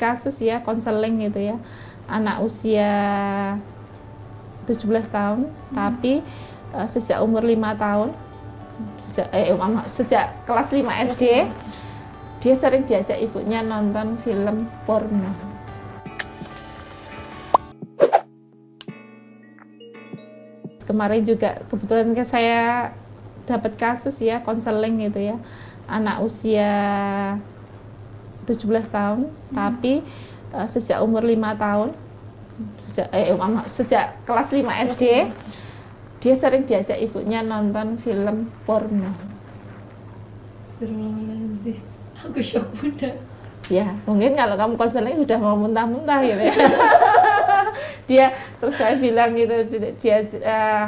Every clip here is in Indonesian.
kasus ya konseling gitu ya, anak usia 17 tahun tapi sejak umur 5 tahun sejak kelas 5 SD dia sering diajak ibunya nonton film porno. Kemarin juga kebetulan saya dapat kasus ya konseling gitu ya, anak usia 17 tahun tapi sejak umur 5 tahun sejak kelas 5 SD dia sering diajak ibunya nonton film porno. Astagfirullahaladzim, aku shock Bunda. Ya mungkin kalau kamu konseling sudah mau muntah-muntah gitu ya. Dia terus saya bilang gitu, dia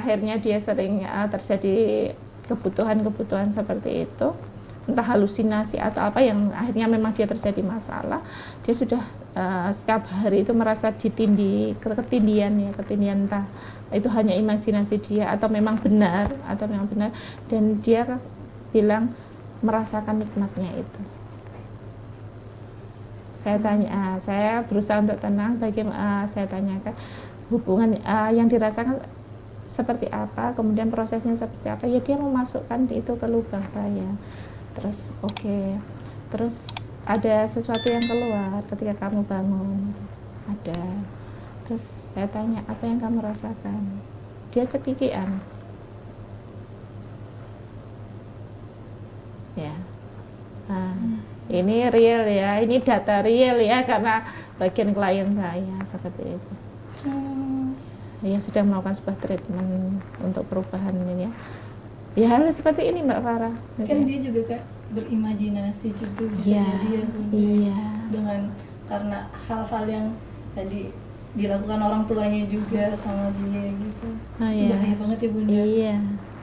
akhirnya dia sering terjadi kebutuhan seperti itu, entah halusinasi atau apa yang akhirnya memang dia terjadi masalah. Dia sudah setiap hari itu merasa ketindian entah itu hanya imajinasi dia atau memang benar dan dia bilang merasakan nikmatnya itu. Saya berusaha untuk tenang, bagaimana saya tanyakan hubungan yang dirasakan seperti apa, kemudian prosesnya seperti apa, ya dia memasukkan itu ke lubang saya. Terus terus ada sesuatu yang keluar ketika kamu bangun, ada. Terus saya tanya, apa yang kamu rasakan? Dia cekikian. Ya. Ini real ya, ini data real ya, karena bagian klien saya seperti itu. Ya sedang melakukan sebuah treatment untuk perubahan ini ya. Ya hal seperti ini Mbak Farah. Kan dia juga Kak berimajinasi juga bisa jadi ya Bunda. Iya. Dengan karena hal-hal yang tadi dilakukan orang tuanya juga sama dia gitu. Itu bahaya banget ya Bunda. Iya,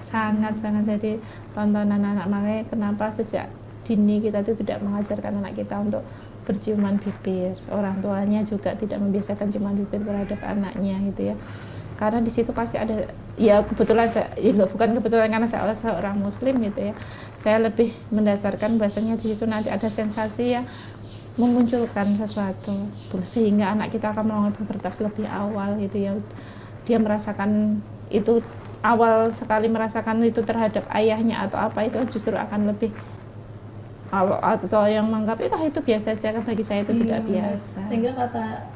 sangat jadi tontonan anak. Makanya kenapa sejak dini kita itu tidak mengajarkan anak kita untuk berciuman bibir. Orang tuanya juga tidak membiasakan ciuman bibir terhadap anaknya gitu ya. Karena di situ pasti ada, ya kebetulan bukan kebetulan karena saya seorang muslim gitu ya. Saya lebih mendasarkan bahasanya di situ nanti ada sensasi yang memunculkan sesuatu sehingga anak kita akan melakukan pubertas lebih awal gitu ya. Dia merasakan itu awal sekali merasakan itu terhadap ayahnya atau apa, itu justru akan lebih atau yang menganggap itu biasa saja, kan bagi saya itu tidak biasa. Sehingga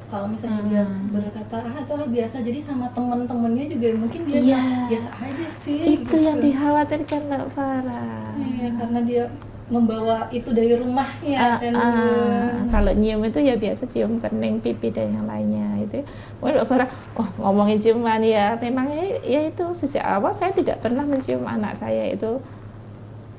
kalau misalnya dia berkata itu hal biasa, jadi sama teman-temannya juga mungkin dia biasa aja sih. Itu gitu. Yang dikhawatirkan Mbak Farah. Iya, karena dia membawa itu dari rumahnya. Kalau nyium itu ya biasa cium kening, pipi dan yang lainnya itu. Mbak Farah, ngomongin ciuman ya, memang ya itu sejak awal saya tidak pernah mencium anak saya itu.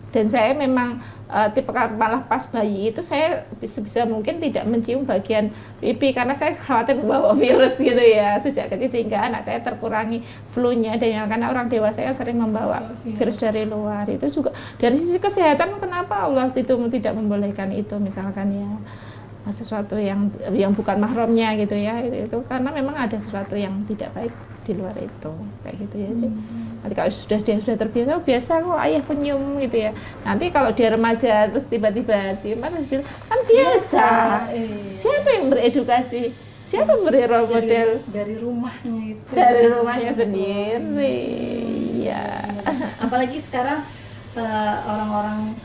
Dan saya memang tipe malah pas bayi itu saya bisa mungkin tidak mencium bagian pipi karena saya khawatir membawa virus gitu ya sejak kecil, sehingga anak saya terkurangi flu-nya, dan karena orang dewasa yang sering membawa virus dari luar. Itu juga dari sisi kesehatan, kenapa Allah itu tidak membolehkan itu misalkan ya sesuatu yang bukan mahramnya gitu ya, itu karena memang ada sesuatu yang tidak baik di luar itu kayak gitu ya. Nanti kalau dia sudah terbiasa, biasa kok ayah penyium gitu ya. Nanti kalau dia remaja terus tiba-tiba ciuman terus bilang kan biasa. Siapa yang beredukasi? Siapa yang beri role model? Dari rumahnya itu. Dari rumahnya sendiri. Ya. Apalagi sekarang orang-orang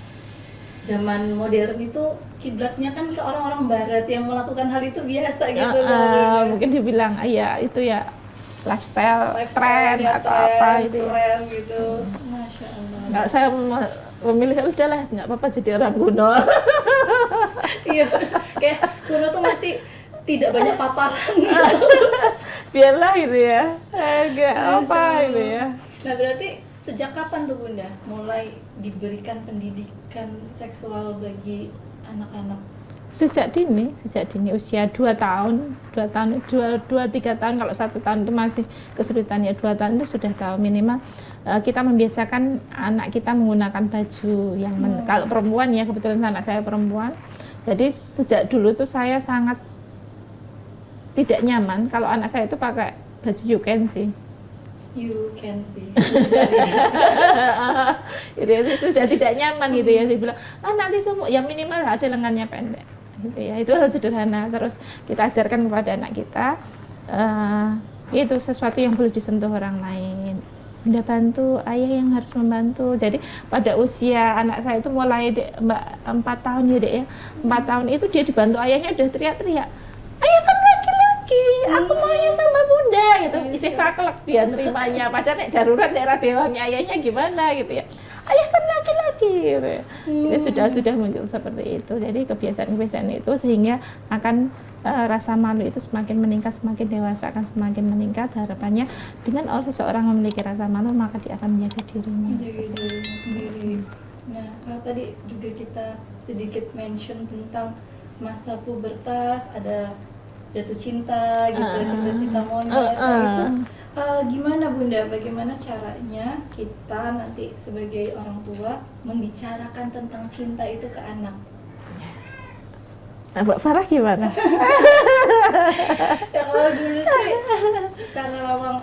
zaman modern itu kiblatnya kan ke orang-orang barat yang melakukan hal itu biasa gitu loh. Mungkin dibilang ya itu ya lifestyle tren ya, atau apa itu tren gitu. Masya Allah. Nggak, saya memilih udahlah nggak apa-apa jadi orang kuno. Iya, kayak kuno tuh masih tidak banyak paparan gitu. Biarlah gitu ya, agak apa gitu ya. Nah berarti sejak kapan tuh Bunda mulai diberikan pendidikan seksual bagi anak-anak? Sejak dini usia 2 tahun, 2-3 tahun. Kalau 1 tahun itu masih kesulitan, ya 2 tahun itu sudah tahu minimal. Kita membiasakan anak kita menggunakan baju yang kalau perempuan ya, kebetulan anak saya perempuan. Jadi sejak dulu tuh saya sangat tidak nyaman kalau anak saya itu pakai baju you can see. You can see. Bisa Itu sudah tidak nyaman gitu ya. Dia bilang, nanti semua yang minimal ada lengannya pendek. gitu ya. Itu hal sederhana. Terus kita ajarkan kepada anak kita itu sesuatu yang boleh disentuh orang lain. Bunda bantu, ayah yang harus membantu. Jadi pada usia anak saya itu mulai 4 tahun ya dek ya, 4 tahun itu dia dibantu ayahnya udah teriak-teriak, ayah kan laki-laki, aku maunya sama bunda gitu. Isi saklek dia nerimanya. Padahal nek darurat daerah dewanya ayahnya gimana gitu ya. Ayah kan laki-laki gitu ya. Ini sudah muncul seperti itu. Jadi kebiasaan-kebiasaan itu sehingga akan rasa malu itu semakin meningkat, semakin dewasa akan semakin meningkat. Harapannya dengan seseorang memiliki rasa malu maka dia akan menjaga dirinya. Menjaga dirinya sendiri. Nah, kalau tadi juga kita sedikit mention tentang masa pubertas, ada jatuh cinta gitu, cinta-cinta monyet. Itu gimana Bunda? Bagaimana caranya kita nanti sebagai orang tua membicarakan tentang cinta itu ke anak? Mbak Farah gimana? Ya kalau dulu sih karena memang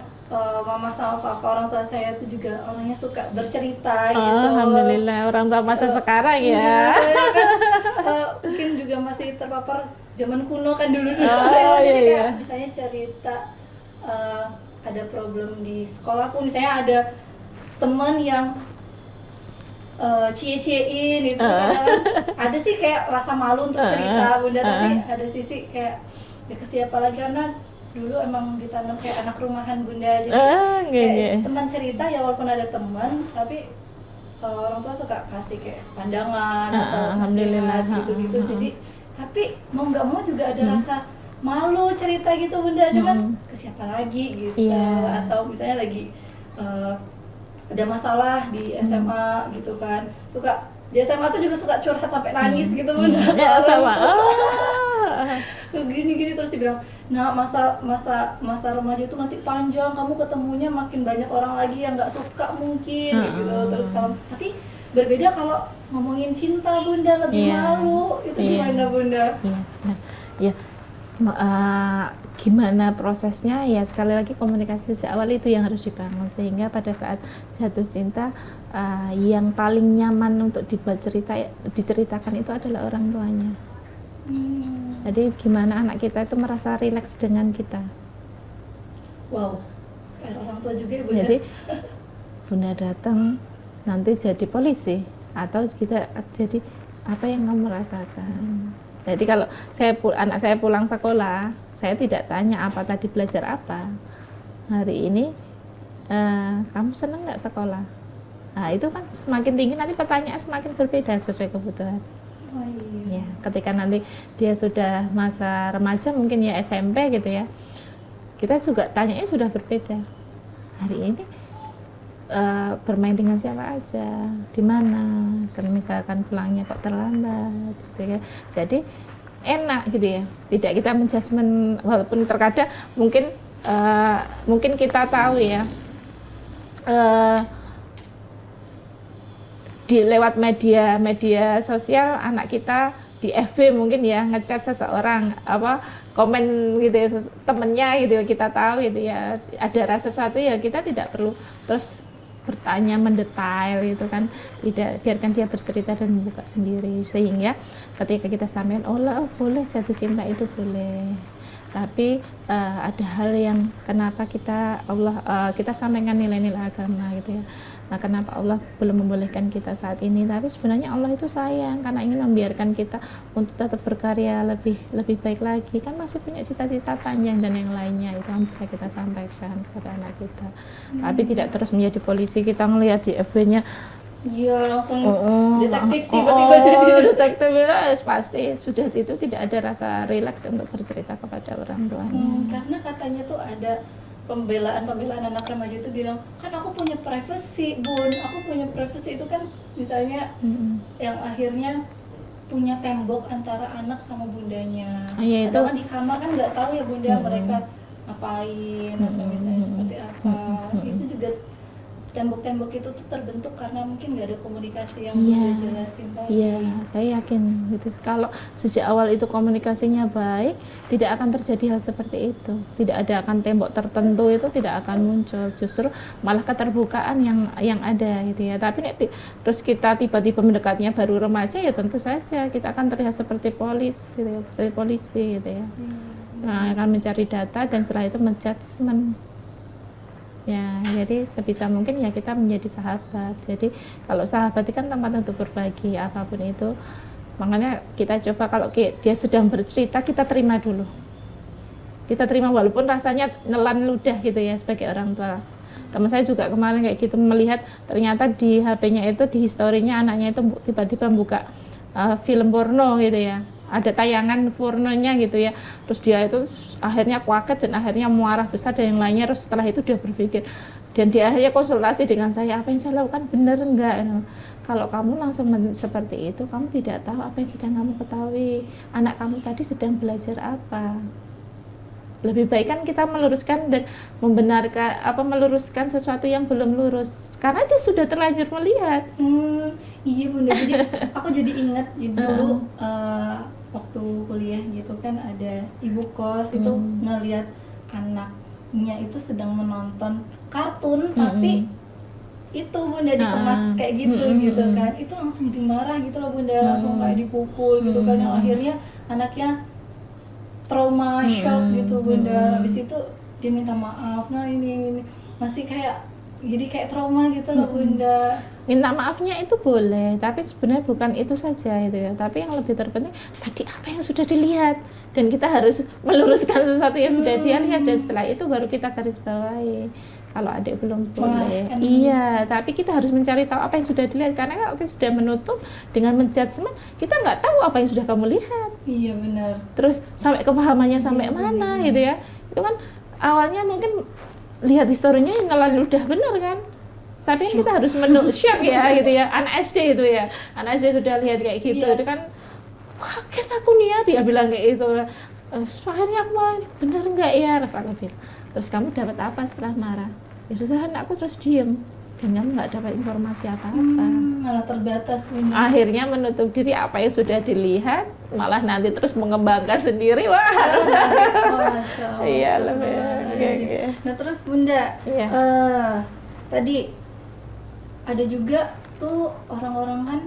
mama sama papa orang tua saya itu juga orangnya suka bercerita gitu. Alhamdulillah orang tua masa sekarang ya. Mungkin juga masih terpapar zaman kuno kan dulu. iya. Jadi kayak misalnya cerita ada problem di sekolah pun, misalnya ada teman yang cie-ciein itu kadang ada sih kayak rasa malu untuk cerita Bunda, tapi ada sisi kayak ya ke siapa lagi, karena dulu emang ditanam kayak anak rumahan Bunda, jadi kayak teman cerita ya walaupun ada teman, tapi orang tua suka kasih kayak pandangan atau nasihat gitu-gitu. Jadi tapi mau nggak mau juga ada rasa malu cerita gitu Bunda, cuman ke siapa lagi gitu, atau misalnya lagi ada masalah di SMA gitu kan, suka di SMA tuh juga suka curhat sampai nangis gitu Bunda. Sama. Gini terus dibilang, nah masa remaja itu nanti panjang, kamu ketemunya makin banyak orang lagi yang nggak suka mungkin gitu. Terus kalau tapi berbeda kalau ngomongin cinta Bunda, lebih malu, itu gimana Bunda? Gimana prosesnya ya, sekali lagi komunikasi sejak awal itu yang harus dibangun, sehingga pada saat jatuh cinta yang paling nyaman untuk diceritakan itu adalah orang tuanya. Jadi gimana anak kita itu merasa rileks dengan kita. Wow, kayak orang tua juga ya Bunda. Jadi Bunda datang nanti jadi polisi atau kita jadi apa yang kamu rasakan. Jadi kalau anak saya pulang sekolah, saya tidak tanya apa tadi belajar apa. Hari ini kamu senang nggak sekolah? Nah itu kan semakin tinggi nanti pertanyaan semakin berbeda sesuai kebutuhan. Oh, iya. Ya, ketika nanti dia sudah masa remaja mungkin ya SMP gitu ya, kita juga tanyanya sudah berbeda. Hari ini bermain dengan siapa aja, di mana, kan misalkan pulangnya kok terlambat gitu ya. Jadi enak gitu ya, tidak kita menjudgment, walaupun terkadang mungkin kita tahu ya di lewat media sosial anak kita di FB mungkin ya ngechat seseorang komen gitu ya, temennya gitu ya, kita tahu gitu ya ada rasa sesuatu ya, kita tidak perlu terus bertanya mendetail itu kan, tidak, biarkan dia bercerita dan membuka sendiri, sehingga ketika kita sampaikan boleh jatuh cinta itu boleh, tapi ada hal yang kenapa kita sampaikan nilai-nilai agama gitu ya. Nah, kenapa Allah belum membolehkan kita saat ini? Tapi sebenarnya Allah itu sayang karena ingin membiarkan kita untuk tetap berkarya lebih baik lagi. Kan masih punya cita-cita panjang dan yang lainnya, itu yang bisa kita sampaikan kepada anak kita. Tapi tidak terus menjadi polisi, kita ngelihat di FB-nya langsung detektif tiba-tiba jadi detektif, pasti sudah itu tidak ada rasa rileks untuk bercerita kepada orang tuanya. Karena katanya tuh ada pembelaan anak remaja itu bilang, kan aku punya privacy Bun, aku punya privacy, itu kan misalnya yang akhirnya punya tembok antara anak sama bundanya. Padahal di kamar kan nggak tahu ya Bunda mereka ngapain atau misalnya seperti apa. Itu juga tembok-tembok itu tuh terbentuk karena mungkin nggak ada komunikasi yang Iya. udah jelasin tadi. Iya, saya yakin gitu. Kalau sejak awal itu komunikasinya baik, tidak akan terjadi hal seperti itu. Tidak ada akan tembok tertentu itu tidak akan muncul. Justru malah keterbukaan yang ada gitu ya. Tapi terus kita tiba-tiba mendekatnya baru remaja, ya tentu saja kita akan terlihat seperti gitu ya, seperti polisi gitu ya. Nah, akan mencari data dan setelah itu menjudgment. Ya, jadi sebisa mungkin ya kita menjadi sahabat. Jadi kalau sahabat itu kan tempat untuk berbagi apapun itu. Makanya kita coba kalau dia sedang bercerita, kita terima dulu. Kita terima walaupun rasanya nelan ludah gitu ya sebagai orang tua. Teman saya juga kemarin kayak gitu, melihat ternyata di HP-nya itu, di historinya anaknya itu tiba-tiba buka film porno gitu ya. Ada tayangan pornonya gitu ya, terus dia itu akhirnya kaget dan akhirnya muarah besar dan yang lainnya. Terus setelah itu dia berpikir dan dia akhirnya konsultasi dengan saya, apa yang saya lakukan benar enggak? Kalau kamu langsung seperti itu, kamu tidak tahu apa yang sedang kamu ketahui. Anak kamu tadi sedang belajar apa? Lebih baik kan kita meluruskan dan membenarkan meluruskan sesuatu yang belum lurus karena dia sudah terlanjur melihat. Iya Bunda, jadi aku jadi ingat dulu waktu kuliah gitu kan ada ibu kos itu ngelihat anaknya itu sedang menonton kartun tapi itu Bunda dikemas kayak gitu gitu kan, itu langsung dimarah gitu loh Bunda, langsung kayak dipukul gitu kan, yang akhirnya anaknya trauma shock gitu Bunda. Habis itu dia minta maaf, nah ini masih kayak jadi kayak trauma gitu loh Bunda. Minta maafnya itu boleh, tapi sebenarnya bukan itu saja itu ya. Tapi yang lebih terpenting tadi apa yang sudah dilihat, dan kita harus meluruskan sesuatu yang sudah dia lihat, dan setelah itu baru kita garis bawahi. Kalau adik belum boleh, iya. Tapi kita harus mencari tahu apa yang sudah dilihat, karena kalau kita sudah menutup dengan menjudgment, kita nggak tahu apa yang sudah kamu lihat. Iya benar. Terus sampai kepahamannya sampai mana gitu ya? Itu kan awalnya mungkin lihat historinya nelan ludah benar kan? Tapi kita harus shock ya gitu ya, anak SD itu ya, anak SD sudah lihat kayak gitu, itu kan kaget aku nih ya, dia bilang kayak gitu. Akhirnya aku malah, bener nggak ya? Terus aku bilang, terus kamu dapat apa setelah marah? Ya sudah, aku terus diem dan kamu nggak dapat informasi apa-apa. Malah terbatas Bunda. Akhirnya menutup diri apa yang sudah dilihat, malah nanti terus mengembangkan sendiri. Wah, iya lebih. Nah terus Bunda, tadi ada juga tuh orang-orang kan,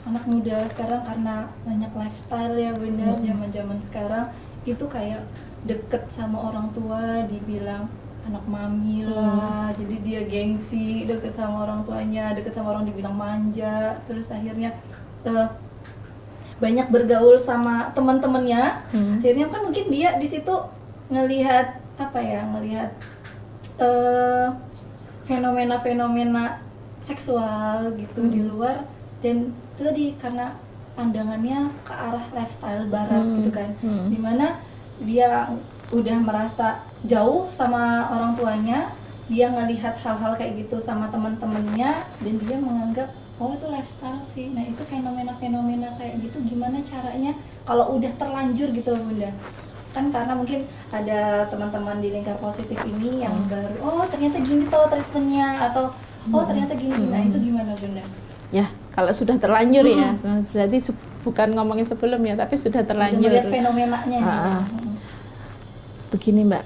anak muda sekarang karena banyak lifestyle ya Bunda, zaman-zaman sekarang itu kayak deket sama orang tua dibilang anak mami lah, jadi dia gengsi deket sama orang tuanya, deket sama orang dibilang manja, terus akhirnya banyak bergaul sama teman-temannya. Akhirnya kan mungkin dia di situ ngelihat fenomena-fenomena seksual gitu di luar, dan itu tadi karena pandangannya ke arah lifestyle barat gitu kan, dimana dia udah merasa jauh sama orang tuanya, dia ngelihat hal-hal kayak gitu sama teman-temannya dan dia menganggap oh itu lifestyle sih. Nah itu fenomena-fenomena kayak gitu gimana caranya kalau udah terlanjur gitu loh Bunda, kan karena mungkin ada teman-teman di lingkar positif ini yang baru, oh ternyata gini toh treatmentnya, atau oh ternyata gini. Nah itu gimana Bunda? Ya kalau sudah terlanjur ya, berarti bukan ngomongin sebelum ya, tapi sudah terlanjur. Melihat fenomenanya. Begini Mbak,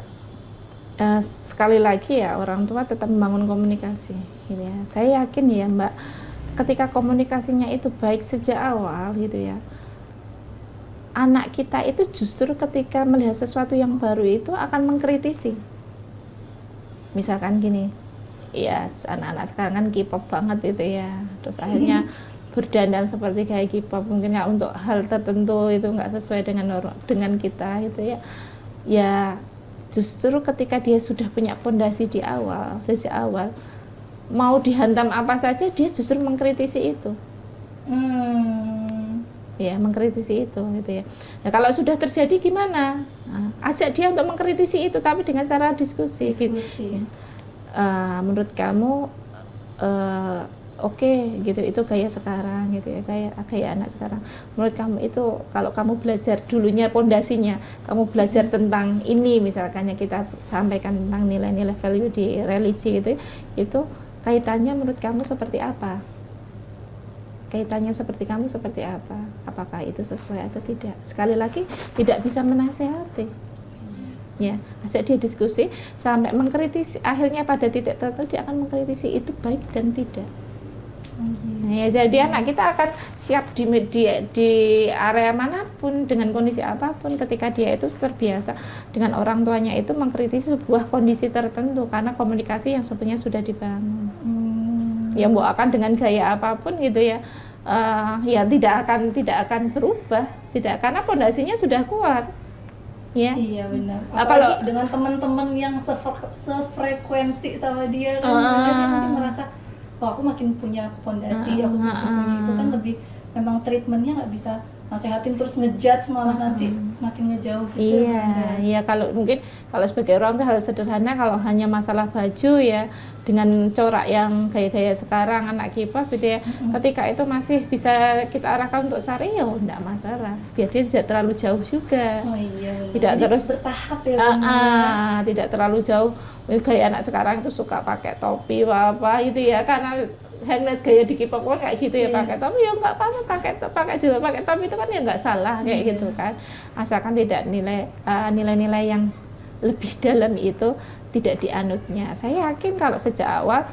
sekali lagi ya, orang tua tetap membangun komunikasi gitu ya. Saya yakin ya Mbak, ketika komunikasinya itu baik sejak awal gitu ya, anak kita itu justru ketika melihat sesuatu yang baru itu akan mengkritisi. Misalkan gini, ya anak-anak sekarang kan K-pop banget itu ya, terus akhirnya berdandan seperti kayak K-pop, mungkin ya untuk hal tertentu itu nggak sesuai dengan kita gitu ya. Ya justru ketika dia sudah punya fondasi di awal, sejak awal, mau dihantam apa saja dia justru mengkritisi itu. Ya mengkritisi itu gitu ya. Nah, kalau sudah terjadi gimana? Nah, ajak dia untuk mengkritisi itu, tapi dengan cara diskusi. Gitu. Menurut kamu oke gitu, itu gaya sekarang gitu ya, gaya anak sekarang. Menurut kamu itu kalau kamu belajar dulunya pondasinya, kamu belajar tentang ini misalkan ya, kita sampaikan tentang nilai-nilai value di religi gitu, itu kaitannya menurut kamu seperti apa? Kaitannya seperti kamu seperti apa? Apakah itu sesuai atau tidak? Sekali lagi tidak bisa menasehati. Ya, ajak dia diskusi sampai mengkritisi, akhirnya pada titik tertentu dia akan mengkritisi itu baik dan tidak. Nah, ya, jadi anak kita akan siap di area manapun dengan kondisi apapun ketika dia itu terbiasa dengan orang tuanya itu mengkritisi sebuah kondisi tertentu karena komunikasi yang sebenarnya sudah dibangun. Ya mau akan dengan gaya apapun gitu ya, ya tidak akan berubah, tidak, karena pondasinya sudah kuat. Ya. Iya benar. Apalagi dengan teman-teman yang sefrekuensi sama dia kan, dia merasa, wah aku makin punya pondasi, aku makin punya itu kan, lebih memang treatmentnya nggak bisa nasehatin terus ngejudge malah nanti makin ngejauh gitu. Iya, kalau mungkin kalau sebagai orang tuh hal sederhana, kalau hanya masalah baju ya dengan corak yang gaya-gaya sekarang anak K-pop gitu ya, ketika itu masih bisa kita arahkan untuk sari ya enggak masalah, biar dia tidak terlalu jauh juga. Oh iya, tidak jadi terus bertahap ya. Tidak terlalu jauh kayak anak sekarang itu suka pakai topi apa gitu ya, karena handmade gaya di K-pop kan kayak gitu ya, pakai topi ya nggak apa-apa, pakai jilbab, pakai topi itu kan ya nggak salah kayak gitu kan, asalkan tidak nilai-nilai yang lebih dalam itu tidak dianutnya. Saya yakin kalau sejak awal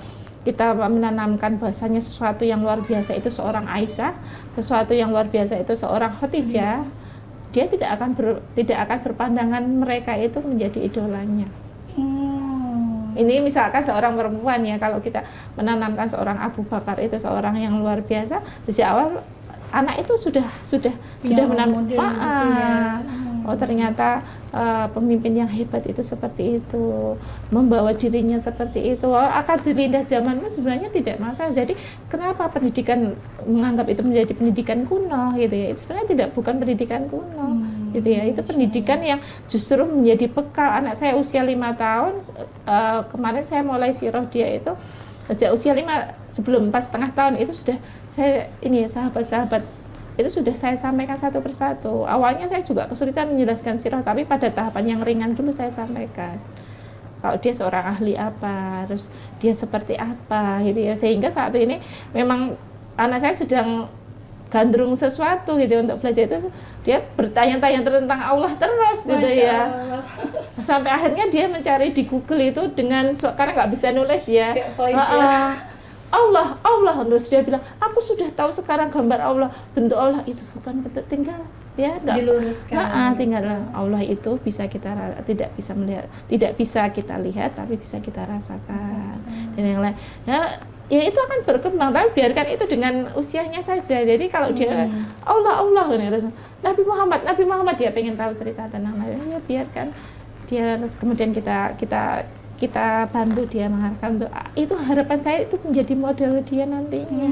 kita menanamkan bahasanya sesuatu yang luar biasa itu seorang Aisyah, sesuatu yang luar biasa itu seorang Khadijah, dia tidak akan berpandangan mereka itu menjadi idolanya. Ini misalkan seorang perempuan ya, kalau kita menanamkan seorang Abu Bakar itu seorang yang luar biasa, sejak awal anak itu sudah menanamkan oh ternyata pemimpin yang hebat itu seperti itu, membawa dirinya seperti itu, akan dilindah zamanmu sebenarnya tidak masalah. Jadi kenapa pendidikan menganggap itu menjadi pendidikan kuno gitu ya? Sebenarnya bukan pendidikan kuno gitu ya, itu pendidikan yang justru menjadi bekal. Anak saya usia 5 tahun, kemarin saya mulai siroh dia itu sejak usia 5, sebelum 4,5 tahun itu sudah saya sahabat-sahabat itu sudah saya sampaikan satu persatu. Awalnya saya juga kesulitan menjelaskan sirah, tapi pada tahapan yang ringan dulu saya sampaikan. Kalau dia seorang ahli apa, terus dia seperti apa gitu ya, sehingga saat ini memang anak saya sedang gandrung sesuatu gitu untuk belajar, itu dia bertanya-tanya tentang Allah terus gitu ya. Sampai akhirnya dia mencari di Google itu dengan, karena nggak bisa nulis ya. Allah, terus dia bilang, aku sudah tahu sekarang gambar Allah, bentuk Allah itu bukan bentuk, tinggal ya diluruskan. Tinggal Allah itu bisa kita tidak bisa melihat, tidak bisa kita lihat, tapi bisa kita rasakan. Dan yang lain ya itu akan berkembang, tapi biarkan itu dengan usianya saja. Jadi kalau dia Allah Nabi Muhammad dia pengen tahu cerita tentang Nabi, ya biarkan dia, terus kemudian kita bantu dia mengarahkan untuk itu, harapan saya itu menjadi model dia nantinya.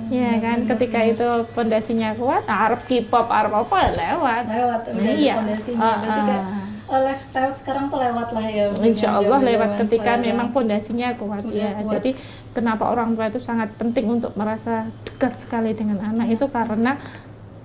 Ya kan, ketika itu pondasinya kuat, Arab K-pop, Arab apa lewat udah pondasinya. Berarti kayak lifestyle sekarang tuh lewat lah ya. Insya Allah lewat ketika memang pondasinya kuat ya. Jadi kenapa orang tua itu sangat penting untuk merasa dekat sekali dengan anak itu, karena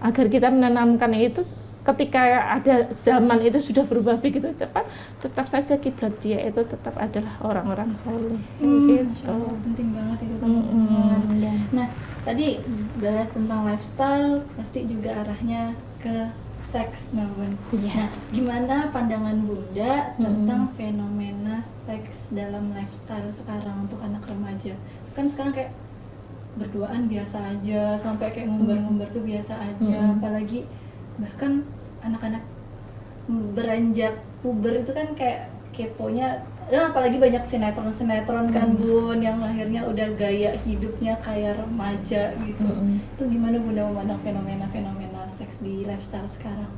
agar kita menanamkan itu ketika ada zaman itu sudah berubah begitu cepat, tetap saja kiblat dia itu tetap adalah orang-orang soleh. Gitu. Penting banget itu teman-teman. Nah, tadi bahas tentang lifestyle, pasti juga arahnya ke seks, Bun. Nah, gimana pandangan Bunda tentang fenomena seks dalam lifestyle sekarang untuk anak remaja? Kan sekarang kayak berduaan biasa aja, sampai kayak ngumbar-ngumbar tuh biasa aja, apalagi bahkan anak-anak beranjak puber itu kan kayak keponya, apalagi banyak sinetron kan Bun, yang akhirnya udah gaya hidupnya kayak remaja gitu. Itu gimana Bunda memandang fenomena-fenomena seks di lifestyle sekarang?